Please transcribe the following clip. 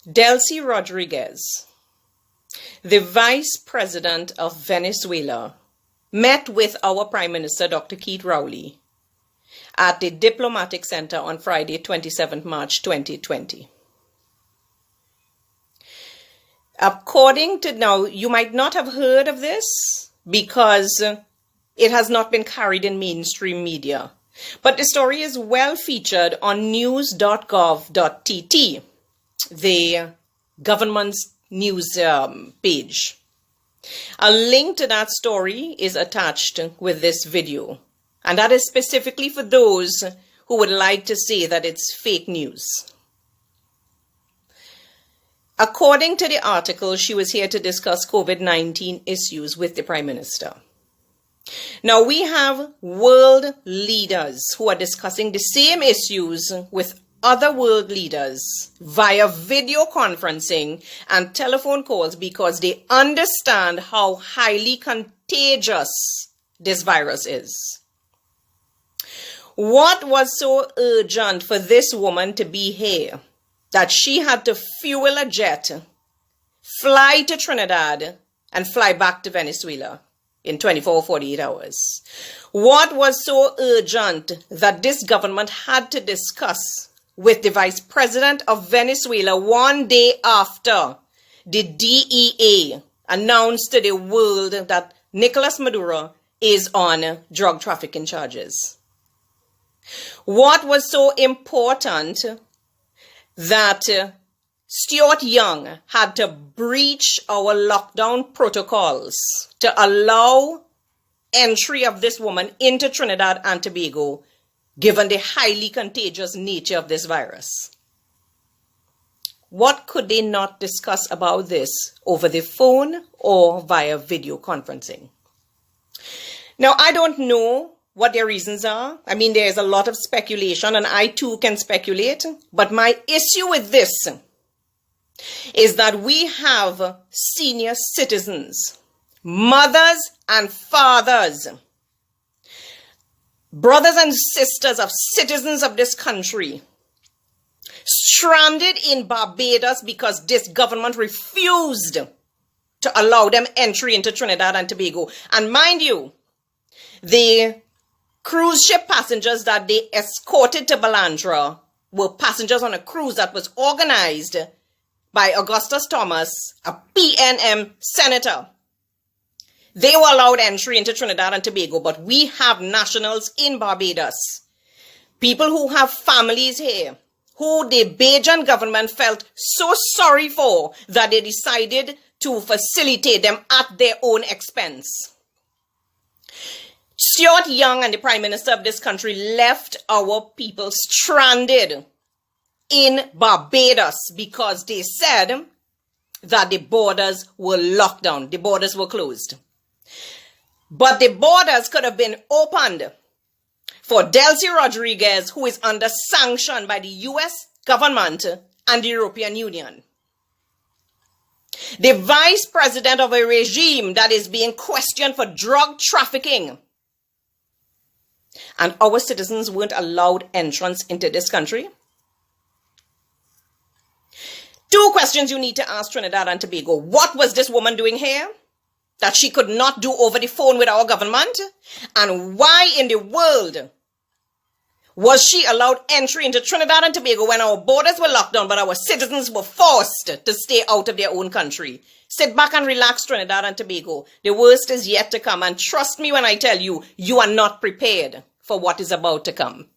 Delcy Rodriguez, the Vice President of Venezuela, met with our Prime Minister, Dr. Keith Rowley, at the Diplomatic Center on Friday, 27 March 2020. According to now, you might not have heard of this because it has not been carried in mainstream media. But the story is well featured on news.gov.tt, the government's news page. A link to that story is attached with this video. And that is specifically for those who would like to say that it's fake news. According to the article, she was here to discuss COVID-19 issues with the Prime Minister. Now, we have world leaders who are discussing the same issues with other world leaders via video conferencing and telephone calls because they understand how highly contagious this virus is. What was so urgent for this woman to be here that she had to fuel a jet, fly to Trinidad, and fly back to Venezuela in 24 or 48 hours? What was so urgent that this government had to discuss with the Vice President of Venezuela one day after the DEA announced to the world that Nicolas Maduro is on drug trafficking charges? What was so important that Stuart Young had to breach our lockdown protocols to allow entry of this woman into Trinidad and Tobago, given the highly contagious nature of this virus? What could they not discuss about this over the phone or via video conferencing? Now, I don't know what their reasons are. I mean, there's a lot of speculation, and I too can speculate. But my issue with this is that we have senior citizens, mothers and fathers, brothers and sisters of citizens of this country, stranded in Barbados because this government refused to allow them entry into Trinidad and Tobago. And mind you, the cruise ship passengers that they escorted to Balandra were passengers on a cruise that was organized by Augustus Thomas, a PNM senator. They were allowed entry into Trinidad and Tobago, but we have nationals in Barbados, people who have families here, who the Bajan government felt so sorry for that they decided to facilitate them at their own expense. Stuart Young and the Prime Minister of this country left our people stranded in Barbados because they said that the borders were locked down, the borders were closed. But the borders could have been opened for Delcy Rodriguez, who is under sanction by the US government and the European Union. The vice president of a regime that is being questioned for drug trafficking. And our citizens weren't allowed entrance into this country. Two questions you need to ask Trinidad and Tobago. What was this woman doing here that she could not do over the phone with our government? And why in the world was she allowed entry into Trinidad and Tobago when our borders were locked down, but our citizens were forced to stay out of their own country? Sit back and relax, Trinidad and Tobago. The worst is yet to come. And trust me when I tell you, you are not prepared for what is about to come.